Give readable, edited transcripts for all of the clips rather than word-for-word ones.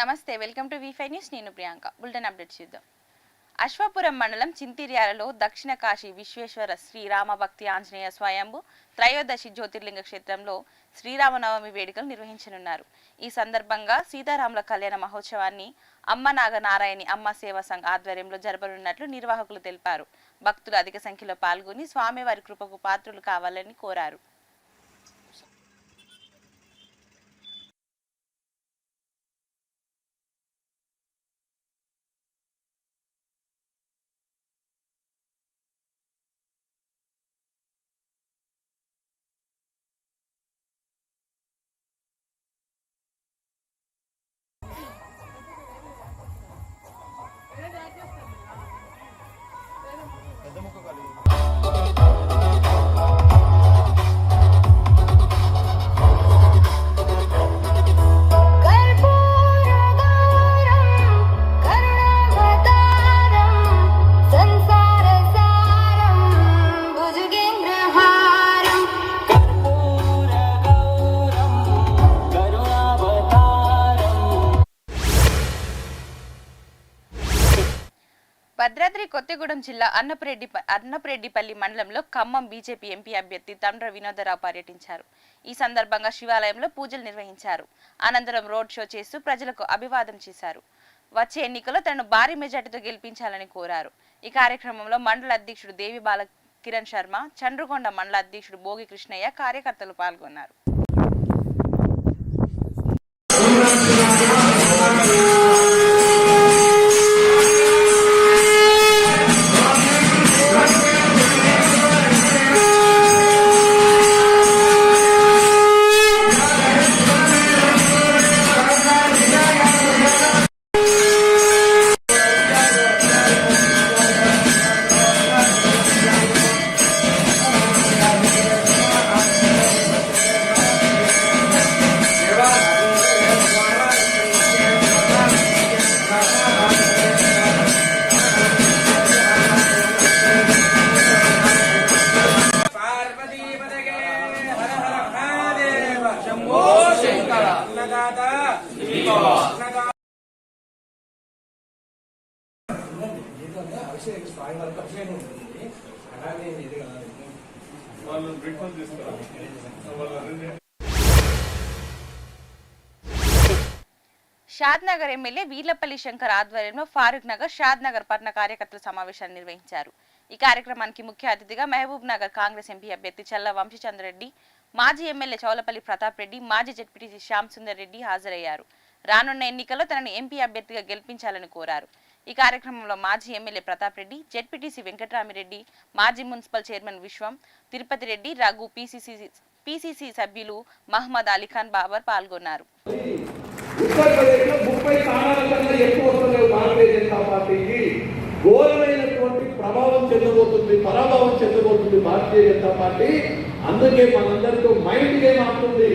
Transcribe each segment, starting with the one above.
నమస్తే welcome to వి5 news నేను Priyanka bulletin updates చూద్దాం అశ్వాపురం మండలం చింతిర్యాలలో దక్షిణ కాశీ విశ్వేశ్వర శ్రీరామ భక్తి ఆంజనేయ స్వయంభు త్రయోదశి జ్యోతిర్లింగ క్షేత్రంలో శ్రీరామనవమి వేడుకలు నిర్వహించనున్నారు. ఈ సందర్భంగా సీతారాముల కళ్యాణ మహోత్సవాన్ని అమ్మ నాగనారాయణి అమ్మ సేవా సంఘ ఆధ్వర్యంలో జరపనున్నట్లు నిర్వాహకులు తెలిపారు. భక్తులు అధిక సంఖ్యలో పాల్గొని స్వామివారి కృపకు పాత్రులు కావాలని కోరారు. భద్రాద్రి కొత్తగూడెం జిల్లా అన్నపరెడ్డిపల్లి మండలంలో ఖమ్మం బీజేపీ ఎంపీ అభ్యర్థి తండ్ర వినోదరావు పర్యటించారు. ఈ సందర్భంగా శివాలయంలో పూజలు నిర్వహించారు. అనంతరం రోడ్ షో చేస్తూ ప్రజలకు అభివాదం చేశారు. వచ్చే ఎన్నికల్లో తనను భారీ మెజార్టీతో గెలిపించాలని కోరారు. ఈ కార్యక్రమంలో మండల అధ్యక్షుడు దేవి బాల కిరణ్ శర్మ, చండ్రుకొండ మండల అధ్యక్షుడు భోగి కృష్ణయ్య కార్యకర్తలు పాల్గొన్నారు. షాద్నగర్ ఎమ్మెల్యే వీర్లపల్లి శంకర్ ఆధ్వర్యంలో ఫారూక్ నగర్ షాద్ నగర్ పట్టణ కార్యకర్తల సమావేశాన్ని నిర్వహించారు. ఈ కార్యక్రమానికి ముఖ్య అతిథిగా మహబూబ్ నగర్ కాంగ్రెస్ ఎంపీ అభ్యర్థి చల్ల వంశీచంద్రరెడ్డి, మాజీ ఎమ్మెల్యే చౌలపల్లి ప్రతాప్ రెడ్డి, మాజీ జెడ్పీటీసీ శ్యామ్ సుందర్ రెడ్డి హాజరయ్యారు. రానున్న ఎన్నికల్లో తనను ఎంపీ అభ్యర్థిగా గెలిపించాలని కోరారు. ఈ కార్యక్రమంలో మాజీ ఎమ్మెల్యే ప్రతాప్ రెడ్డి, జెడ్పీటీసీ వెంకటరామిరెడ్డి, మాజీ మున్సిపల్ చైర్మన్ విశ్వం, తిరుపతి రెడ్డి, రఘు, పీసీసీ సభ్యులు మహమ్మద్ అలీఖాన్ బాబర్ పాల్గొన్నారు. ఘోరమైనటువంటి ప్రభావం చెందబోతుంది, పరాభావం చెందబోతుంది భారతీయ జనతా పార్టీ. అందుకే మనందరితో మైండ్ గేమ్ ఆడుతుంది,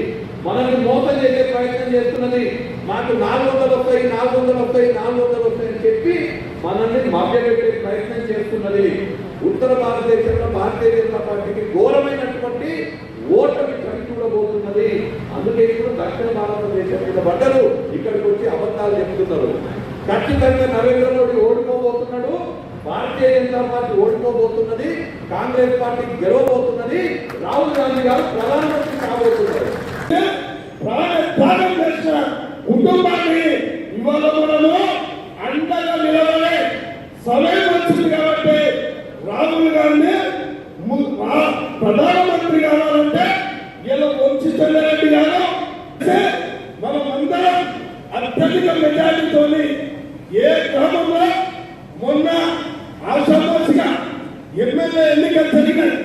మనల్ని మోసం చేసే ప్రయత్నం చేస్తున్నది. మాకు 400 వస్తాయి అని చెప్పి మనల్ని మభ్యపెట్టే ప్రయత్నం చేస్తున్నది. ఉత్తర భారతదేశంలో భారతీయ జనతా పార్టీకి ఘోరమైనటువంటి ఓటమి చూడబోతున్నది. అందుకే ఇప్పుడు దక్షిణ భారతదేశం మీద బట్టలు ఇక్కడికి వచ్చి అబద్ధాలు చెప్తున్నారు. ఖచ్చితంగా నరేంద్ర మోడీ ఓడిపోబోతున్నాడు, భారతీయ జనతా పార్టీ ఓడిపోబోతున్నది, కాంగ్రెస్ పార్టీ గెలవబోతున్నది, రాహుల్ గాంధీ గారు ప్రధానమంత్రి కాబోతున్నారు. కుటుంబాన్ని ఇవాళ మనము అండగా నిలబడే సమయం వచ్చింది కాబట్టి రాహుల్ గాంధీ ప్రధానమంత్రి కావాలంటే ఇలా వంశీచంద్రరెడ్డి గారు మనమందరం అత్యధిక మెజారిటీతో ఏ గ్రామంలో మొన్న ఆశామాసిగా ఎమ్మెల్యే ఎన్నికలు జరిగినాయి.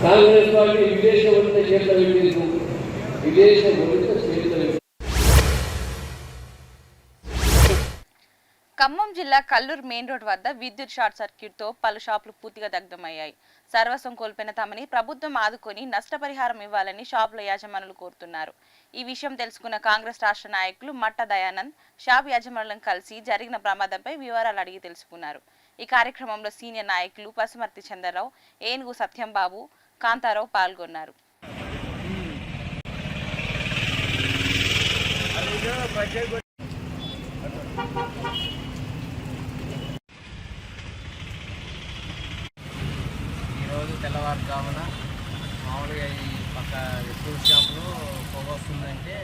కాంగ్రెస్ పార్టీ విదేశ వంట చేత వెళ్ళేందుకు విదేశ వంట చేత. ఖమ్మం జిల్లా కల్లూరు మెయిన్ రోడ్ వద్ద విద్యుత్ షార్ట్ సర్క్యూట్ తో పలు షాపులు పూర్తిగా దగ్ధమయ్యాయి. సర్వస్వం కోల్పోయిన తమని ప్రభుత్వం ఆదుకొని నష్టపరిహారం ఇవ్వాలని షాపుల యాజమానులు కోరుతున్నారు. ఈ విషయం తెలుసుకున్న కాంగ్రెస్ రాష్ట్ర నాయకులు మట్ట దయానంద్ షాప్ యాజమానులను కలిసి జరిగిన ప్రమాదంపై వివరాలు అడిగి తెలుసుకున్నారు. ఈ కార్యక్రమంలో సీనియర్ నాయకులు పసుమర్తి చంద్రరావు, ఏనుగు సత్యంబాబు, కాంతారావు పాల్గొన్నారు. ఈరోజు తెల్లవారుజామున మామూలుగా ఈ పక్క ఫ్రూట్ షాప్లో పొగ వస్తుందంటే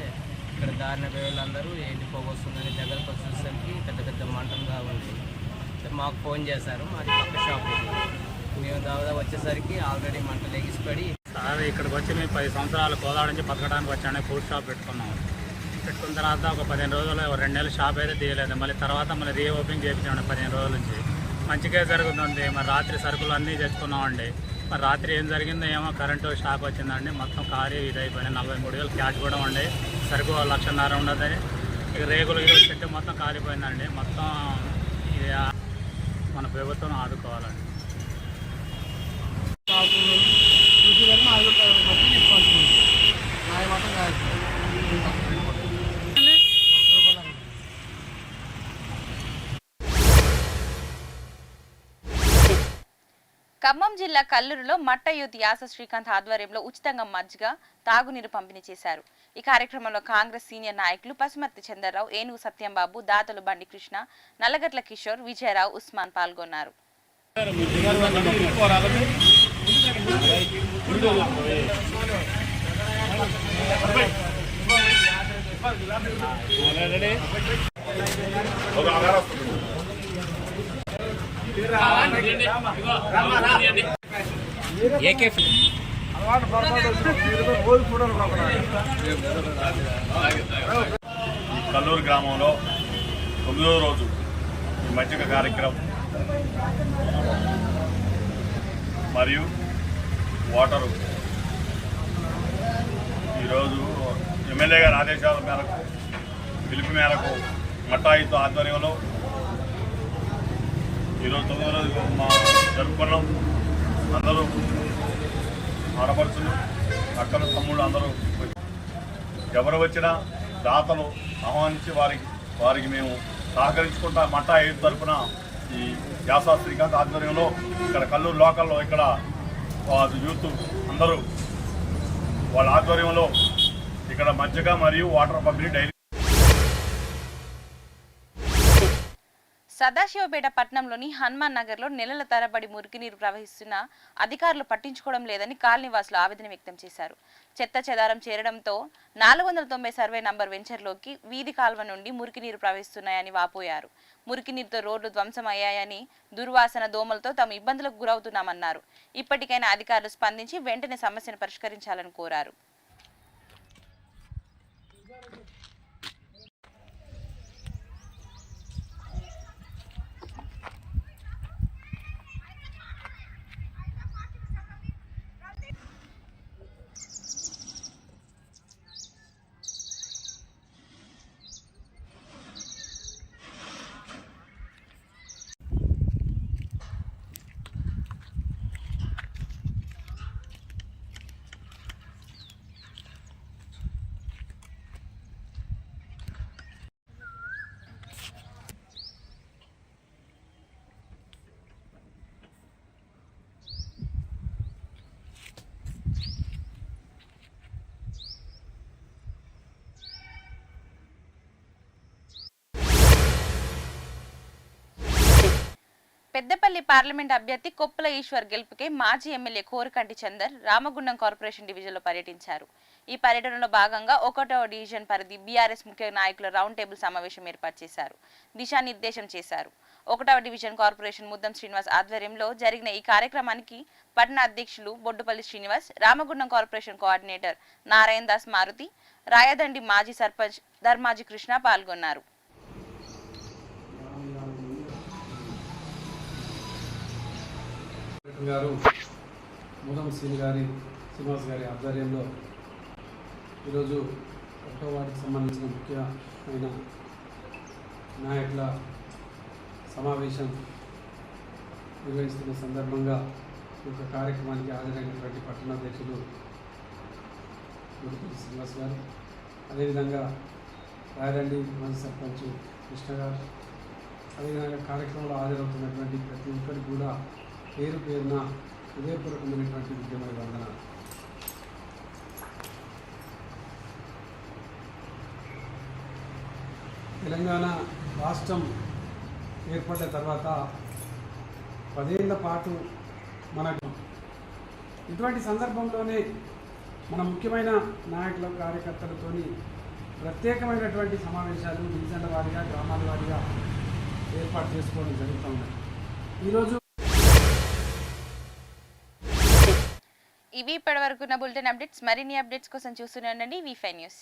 ఇక్కడ దారిన పేర్లందరూ ఏంటి పొగ వస్తుందని దగ్గరకు వచ్చేసరికి పెద్ద పెద్ద మంటలుగా ఉంది. మాకు ఫోన్ చేశారు, మాది పక్క షాప్ ఇది. మేము దాదాపు వచ్చేసరికి ఆల్రెడీ మంటలు ఎగిసిపడి సార్ ఇక్కడికి వచ్చి మేము 10 సంవత్సరాలు కోదాడ నుంచి బతకడానికి వచ్చాను. ఫుడ్ షాప్ పెట్టుకున్నాము. పెట్టుకున్న తర్వాత ఒక 15 రోజులు 2 నెలలు షాప్ అయితే తీయలేదు. మళ్ళీ తర్వాత మళ్ళీ రీఓపెనింగ్ చేయించామండి 15 రోజుల నుంచి. మంచిగా జరుగుతుంది. మరి రాత్రి సరుకులు అన్నీ తెచ్చుకున్నామండి. మరి రాత్రి ఏం జరిగిందో ఏమో కరెంటు షాక్ వచ్చిందండి. మొత్తం కారీ ఇదైపోయినాయి. 43,000 క్యాష్ కూడా ఉండే, సరుకు 1,50,000 ఉండదు. ఇక రేగులు చెట్టు మొత్తం కాలిపోయిందండి. మొత్తం ఇది మన ప్రభుత్వం ఆదుకోవాలండి. ఖమ్మం జిల్లా కల్లూరులో మట్ట యూత్ యాస శ్రీకాంత్ ఆధ్వర్యంలో ఉచితంగా మజ్జిగ తాగునీరు పంపిణీ చేశారు. ఈ కార్యక్రమంలో కాంగ్రెస్ సీనియర్ నాయకులు పసుమర్తి చంద్రరావు, ఏనుగు సత్యంబాబు, దాతలు బండి కృష్ణ, నల్లగట్ల కిషోర్, విజయరావు, ఉస్మాన్ పాల్గొన్నారు. కల్లూరు గ్రామంలో 9వ రోజు ఈ మజ్జిగ కార్యక్రమం మరియు వాటరు ఈరోజు ఎమ్మెల్యే గారి ఆదేశాల మేరకు పిలుపు మేరకు మట్టాయితో ఆధ్వర్యంలో ఈరోజు 9వ రోజు మా జరుపుకున్నాం. అందరూ ఆడపడుచులు, అక్కలు, తమ్ముళ్ళు అందరూ ఎవరు వచ్చినా దాతలు ఆహ్వానించి వారికి మేము సహకరించుకుంటా మట్టా ఐదు తరఫున ఈ యాసా శ్రీకాంత్ ఆధ్వర్యంలో ఇక్కడ కల్లూరు లోకల్లో ఇక్కడ యూత్ అందరూ వాళ్ళ ఆధ్వర్యంలో ఇక్కడ మజ్జిగ మరియు వాటర్ పంపిణీ డైలీ. సదాశివపేట పట్టణంలోని హనుమాన్ నగర్లో నెలల తరబడి మురికి నీరు ప్రవహిస్తున్నా అధికారులు పట్టించుకోవడం లేదని కాలనీవాసులు ఆవేదన వ్యక్తం చేశారు. చెత్త చెదారం చేరడంతో 490 సర్వే నంబర్ వెంచర్లోకి వీధి కాల్వ నుండి మురికి నీరు ప్రవహిస్తున్నాయని వాపోయారు. మురికి నీరుతో రోడ్లు ధ్వంసమయ్యాయని, దుర్వాసన, దోమలతో తాము ఇబ్బందులకు గురవుతున్నామన్నారు. ఇప్పటికైనా అధికారులు స్పందించి వెంటనే సమస్యను పరిష్కరించాలని కోరారు. పెద్దపల్లి పార్లమెంట్ అభ్యర్థి కొప్పుల ఈశ్వర్ గెలుపుకే మాజీ ఎమ్మెల్యే కోరికంటి చందర్ రామగుండం కార్పొరేషన్ డివిజన్లో పర్యటించారు. ఈ పర్యటనలో భాగంగా 1వ డివిజన్ పరిధి బీఆర్ఎస్ ముఖ్య నాయకుల రౌండ్ టేబుల్ సమావేశం ఏర్పాటు చేశారు, దిశానిర్దేశం చేశారు. 1వ డివిజన్ కార్పొరేషన్ ముద్దం శ్రీనివాస్ ఆధ్వర్యంలో జరిగిన ఈ కార్యక్రమానికి పట్టణ అధ్యక్షులు బొడ్డుపల్లి శ్రీనివాస్, రామగుండం కార్పొరేషన్ కోఆర్డినేటర్ నారాయణ దాస్ మారుతి, రాయదండి మాజీ సర్పంచ్ ధర్మాజీ కృష్ణ పాల్గొన్నారు. గారు ముదం శ్రీనివాస్ గారి ఆధ్వర్యంలో ఈరోజు 1వ వార్డుకి సంబంధించిన ముఖ్యమైన నాయకుల సమావేశం నిర్వహిస్తున్న సందర్భంగా ఈ యొక్క కార్యక్రమానికి హాజరైనటువంటి పట్టణాధ్యక్షులు బొడ్డుపల్లి శ్రీనివాస్ గారు, అదేవిధంగా రాయదండి మాజీ సర్పంచ్ కృష్ణ గారు, అదేవిధంగా కార్యక్రమంలో హాజరవుతున్నటువంటి ప్రతి ఒక్కరికి కూడా పేరు పేరున హృదయపూర్వకమైనటువంటి ఉద్యమ వందన. తెలంగాణ రాష్ట్రం ఏర్పడ్డ తర్వాత 10 ఏళ్ల పాటు మనకు ఇటువంటి సందర్భంలోనే మన ముఖ్యమైన నాయకుల కార్యకర్తలతో ప్రత్యేకమైనటువంటి సమావేశాలు డివిజన్ల వారీగా గ్రామాల వారీగా ఏర్పాటు చేసుకోవడం జరుగుతూ ఉన్నాయి. ఈరోజు ఇవి ఇప్పటివరకున్న బులెటిన్ అప్డేట్స్. మరిన్ని అప్డేట్స్ కోసం చూస్తూనే ఉండండి V5 న్యూస్.